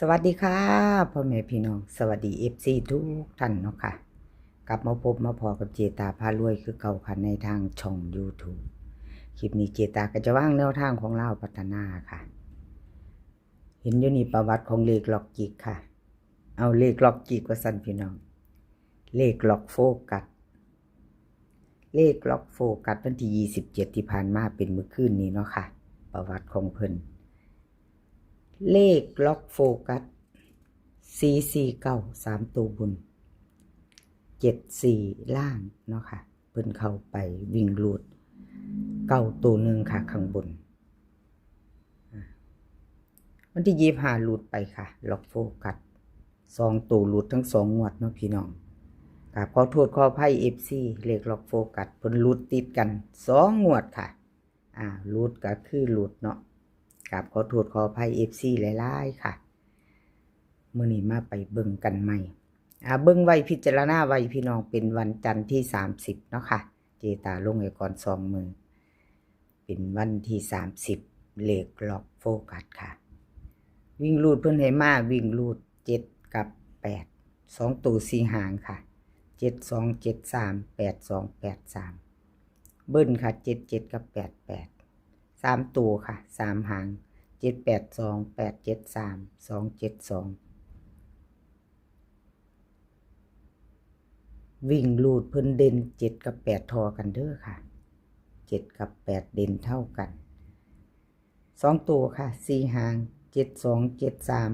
สวัสดีค่ะพ่อแม่พี่น้องสวัสดีFCทุกท่านเนาะค่ะกลับมาพบมาพอกับเจตาพารวยคือเก่าค่ะในทางช่อง YouTube คลิปนี้เจตาก็จะว่างแนวทางของเราพัฒนาค่ะเห็นอยู่นี่ประวัติของเลขล็อกจิกค่ะเอาเลขล็อกจิกว่าสั่นพี่น้องเลขล็อกโฟกัสเลขล็อกโฟกัสวันที่27ที่ผ่านมาเป็นมื้อคืนนี้เนาะค่ะประวัติของเพิ่นเลขล็อกโฟกัส449 3ตัวบน74ล่างเนาะค่ะเพิ่นเข้าไปวิ่งรูด9ตัวหนึ่งค่ะข้างบนวันที่25รูดไปค่ะล็อกโฟกัส2ตัวรูดทั้ง2งวดเนาะพี่น้องค่ะขอโทษขออภัย FC เลขล็อกโฟกัสเพิ่นรูดติดกัน2งวดค่ะรูดก็คือรูดเนาะกับขอโทษขออภัย FC หลายๆค่ะมื้อนี้มาไปเบิ่งกันใหม่เบิ่งไว้พิจารณาไว้พี่น้องเป็นวันจันทร์ที่30เนาะค่ะเจตาลงไว้ก่อน2มื้อเป็นวันที่30เลขล็อกโฟกัสค่ะวิ่งรูดเพิ่นให้มาวิ่งรูด7กับ8 2ตัว4หางค่ะ72 73 82 83เบิ้ลค่ะ77กับ88 3ตัวค่ะ3หาง782 873 272วิ่งรูดเพิ่นเด่น7กับ8ทอกันเด้อค่ะ7กับ8เด่นเท่ากัน2ตัวค่ะ4หาง72 73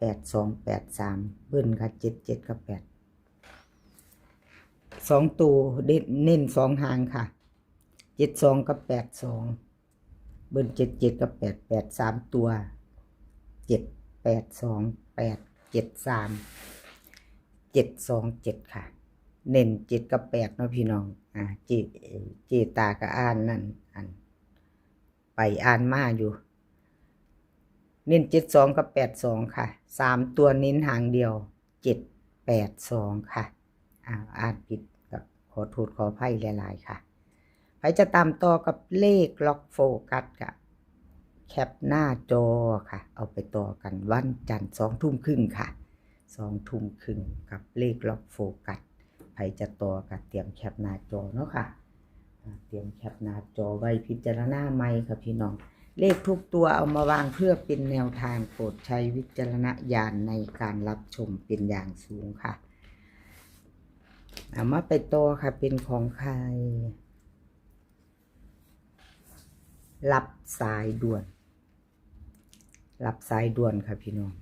82 83เบิ้ลค่ะ77กับ8 2ตัวเน้น2หางค่ะ72กับ82เบิ้ล77กับ88 3ตัว7 82 8 73 727ค่ะเน้น7กับ8เนาะพี่น้องเจตาก็อ่านนั่นไปอ่านมาอยู่เน้น72กับ82ค่ะ3ตัวเน้นหางเดียว782ค่ะอ่านผิดกับขอโทษขออภัยหลายๆค่ะใครจะตามต่อกับเลขล็อกโฟกัสค่ะแคปหน้าจอค่ะเอาไปต่อกันวันจันทร์20:30ค่ะ20:30กับเลขล็อกโฟกัสใครจะต่อกับเตรียมแคปหน้าจอเนาะค่ะเตรียมแคปหน้าจอไว้พิจารณาใหม่ค่ะพี่น้องเลขทุกตัวเอามาวางเพื่อเป็นแนวทางโปรดใช้วิจารณญาณในการรับชมเป็นอย่างสูงค่ะมาไปต่อค่ะเป็นของใครรับสายด่วนค่ะพี่น้อง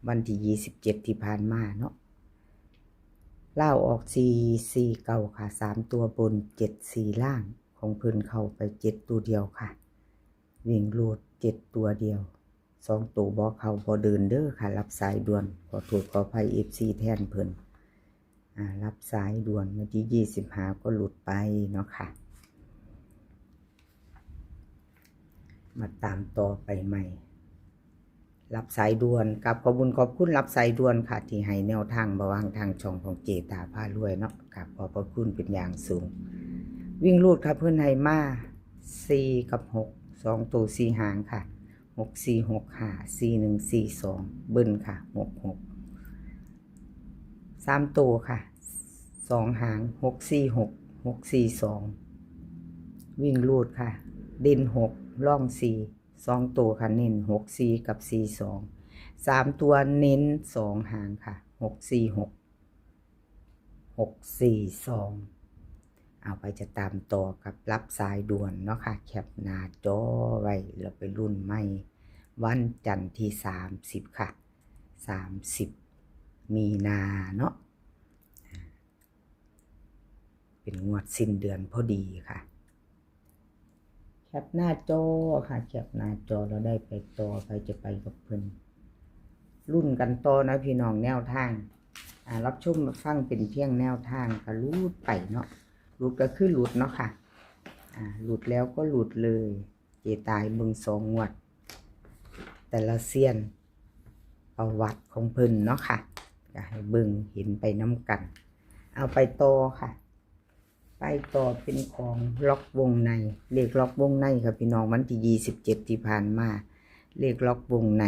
วันที่27ที่ผ่านมาเนาะเล่าออก449ค่ะ3ตัวบน74ล่างของเพิ่นเข้าไป7ตัวเดียวค่ะวิ่งรูด7ตัวเดียว2ตัวบ่เข้าบ่เดินเด้อค่ะรับสายด่วนขอโทษขออภัย FC แทนเพิ่นรับสายด่วนวันที่25ก็หลุดไปเนาะค่ะมาตามต่อไปใหม่รับสายด่วนกับขอบคุณรับสายด่วนค่ะที่ให้แนวทางมาวางทางช่องของเจตาพารวยเนาะกับขอบพระคุณเป็นอย่างสูงวิ่งรูดค่ะเพื่อนให้มา4กับ6 2ตัว4หางค่ะ6 4 6 5 4 1 4 2เบิ้ลค่ะ6 6 3ตัวค่ะ2หาง6 4 6 6 4 2วิ่งรูดค่ะเด่น6ล่อง4 2ตัวค่ะเน้น6 4กับ4 2 3ตัวเน้น2หางค่ะ6 4 6 6 4 2เอาไปจะตามต่อกับรับสายด่วนเนาะค่ะแคปหน้าจอไว้แล้วไปรุ่นใหม่วันจันทร์ที่30ค่ะ30มีนาเนาะเป็นงวดสิ้นเดือนพอดีค่ะแคปหน้าจอค่ะแคปหน้าจอเราได้ไปต่อไปจะไปกับเพิ่นรุ่นกันต่อนะพี่น้องแนวทางรับชมมาฟังเป็นเพียงแนวทางก็รูดไปเนาะรูดก็คือรูดเนาะค่ะหลุดแล้วก็หลุดเลยเจตายเบิ่ง2งวดแต่ละเซียนประวัติของเพิ่นเนาะค่ะก็ให้เบิ่งเห็นไปน้ำกันเอาไปต่อค่ะไปต่อเป็นของล็อกวงในเลขล็อกวงในค่ะพี่น้องวันที่27ที่ผ่านมาเลขล็อกวงใน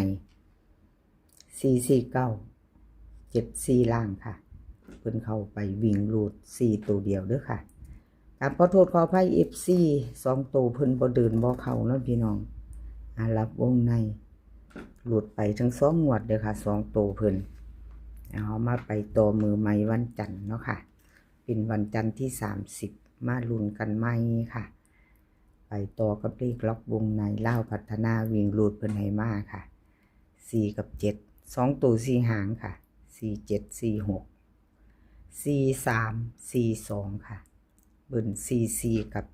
44974ล่างค่ะเพิ่นเข้าไปวิ่งรูด4ตัวเดียวเด้อค่ะขอโทษขออภัย FC 2ตัวเพิ่นบ่เดินบ่เข้าเนาะพี่น้องรับวงในหลุดไปทั้ง2งวดเด้อค่ะ2ตัวเพิ่นเอามาไปต่อมือใหม่วันจันทร์เนาะค่ะเป็นวันจันทร์ที่30มาลุ้นกันใหม่ค่ะไปต่อกับเลขล็อกวงในลาวพัฒนาวิ่งรูดเพิ่นให้มาค่ะ4กับ7 2ตัว4หางค่ะ4746 4342ค่ะเบิ่น44กับ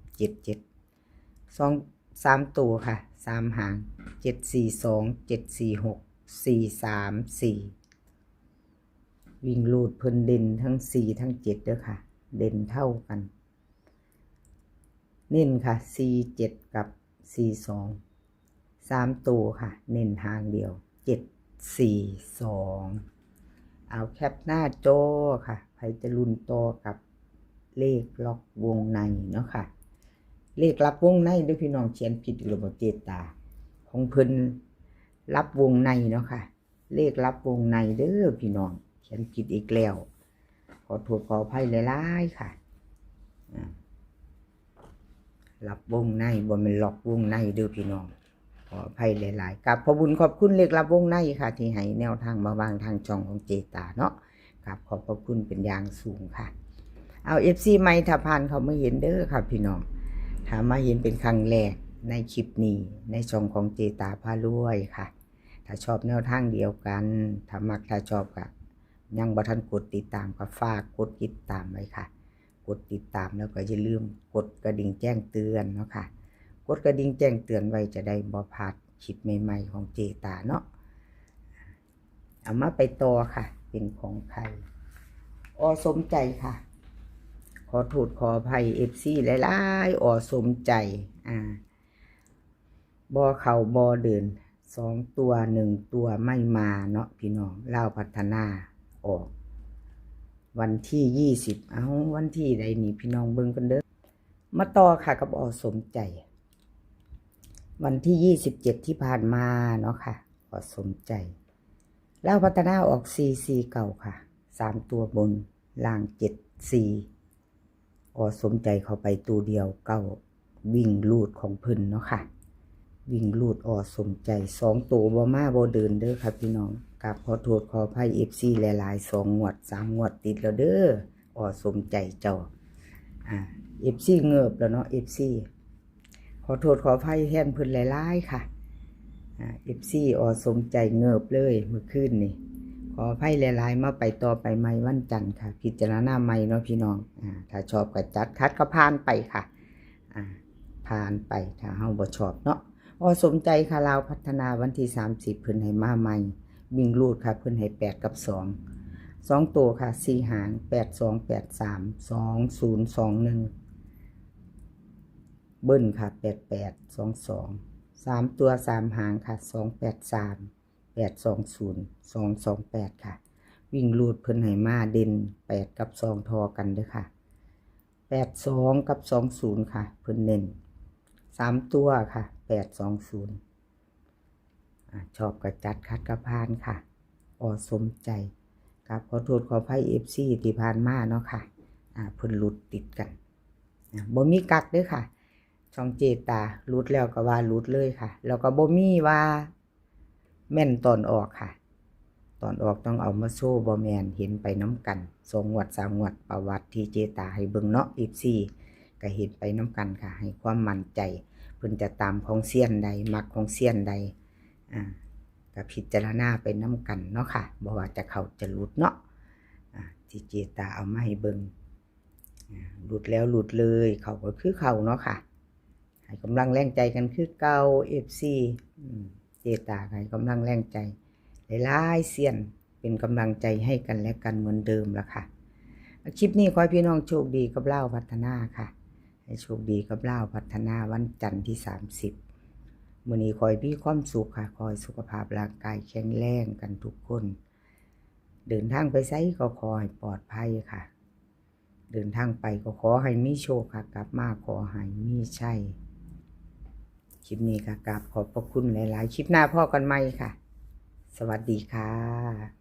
77 3ตัวค่ะ3หาง742 746 434วิ่งรูดเพิ่นเด่นทั้ง4ทั้ง7เด้อค่ะเด่นเท่ากันเน้นค่ะ47กับ42 3ตัวค่ะเน้นหางเดียว742เอาแคปหน้าจอค่ะใครจะลุ้นต่อกับเลขล็อกวงในเนาะค่ะเลขรับวงในด้วยพี่น้องเขียนผิดหรือบ่เจตาของเพิ่นรับวงในเนาะค่ะเลขรับวงในเด้อพี่น้องเขียนผิดอีกแล้วขอโทษขออภัยหลายๆค่ะรับวงในบ่แม่นล็อกวงในเด้อพี่น้องขออภัยหลายๆกับขอบุญขอบคุณเลขรับวงในค่ะที่ให้แนวทางมาวางทางช่องของเจตาเนาะกับขอบพระคุณเป็นอย่างสูงค่ะเอา FC ใหม่ถ้าผ่านเขาไม่เห็นเด้อค่ะพี่น้องถ้ามาเห็นเป็นครั้งแรกในคลิปนี้ในช่องของเจตาพารวยค่ะถ้าชอบแนวทางเดียวกันถ้ามักถ้าชอบก็ยังบ่ทันกดติดตามก็ฝากกดติดตามไว้ค่ะกดติดตามแล้วก็อย่าลืมกดกระดิ่งแจ้งเตือนเนาะค่ะกดกระดิ่งแจ้งเตือนไว้จะได้บ่พลาดคลิปใหม่ๆของเจตาเนาะเอามาไปต่อค่ะเป็นของใครสมใจค่ะขอโทษขออภัย FC หลายๆสมใจบ่เข้าบ่เดิน2ตัว1ตัวไม่มาเนาะพี่น้องลาวพัฒนาออกวันที่20วันที่ใดนี่พี่น้องเบิ่งกันเด้อมาต่อค่ะกับสมใจวันที่27ที่ผ่านมาเนาะค่ะสมใจลาวพัฒนาออก449ค่ะ3ตัวบนล่าง74สมใจเข้าไปตัวเดียว9วิ่งลูดของเพิ่นเนาะค่ะวิ่งลูดสมใจ2ตัวบ่มาบ่เดินเด้อครับพี่น้องกับขอโทษขออภัย FC หลายๆ2งวด3งวดติดแล้วเด้อสมใจเจ้าFC เงิบแล้วเนาะ FC ขอโทษขออภัยแทนเพิ่นหลายๆค่ะFC สมใจเงิบเลยเมื่อคืนนี่ขออภัยหลายๆมาไปต่อไปใหม่วันจันทร์ค่ะพิจารณาใหม่เนาะพี่น้องถ้าชอบก็จัดคัดก็ผ่านไปค่ะผ่านไปถ้าเฮาบ่ชอบเนาะสมใจค่ะลาวพัฒนาวันที่30เพิ่นให้มาใหม่วิ่งรูดค่ะเพิ่นให้8กับ2ตัวค่ะ4หาง8283 2021เบิ้ลค่ะ8822 3ตัว3หางค่ะ283 820 228ค่ะวิ่งรูดเพิ่นให้มาเด่น8กับ2ทอกันเด้อค่ะ82กับ20ค่ะเพิ่นเน้น3ตัวค่ะ820ชอบกระจัดคัดกระพานค่ะสมใจกับขอโทษขออภัย FC ที่ผ่านมาเนาะค่ะเพิ่นหลุดติดกันบ่มีกักเด้อค่ะช่องเจตาหลุดแล้วก็ว่าหลุดเลยค่ะแล้วก็บ่มีว่าแม่นตอนออกค่ะตอนออกต้องเอามาโซ่บ่แม่นเห็นไปน้ำกัน2งวด3งวดประวัติที่เจตาให้เบิ่งเนาะ FC ก็เห็นไปน้ำกันค่ะให้ความมั่นใจเพิ่นจะตามของเซียนใดมักของเซียนใดก็พิจารณาไปน้ำกันเนาะค่ะบ่ว่าจะเข้าจะหลุดเนาะที่เจตาเอามาให้เบิ่งหลุดแล้วหลุดเลยเขาก็คือเขาเนาะค่ะให้กำลังแรงใจกันคือเก่า FC เจตาให้กำลังแรงใจหลายๆเซียนเป็นกำลังใจให้กันและกันเหมือนเดิมละค่ะคลิปนี้ขอให้พี่น้องโชคดีกับลาวพัฒนาค่ะให้โชคดีกับลาวพัฒนาวันจันทร์ที่30มื้อนี้ขอให้มีความสุขค่ะขอให้สุขภาพร่างกายแข็งแรงกันทุกคนเดินทางไปไสก็ขอให้ปลอดภัยค่ะเดินทางไปก็ขอให้มีโชคค่ะกลับมาขอให้มีชัยคลิปนี้ค่ะกราบขอบพระคุณหลายๆคลิปหน้าพ่อกันใหม่ค่ะ สวัสดีค่ะ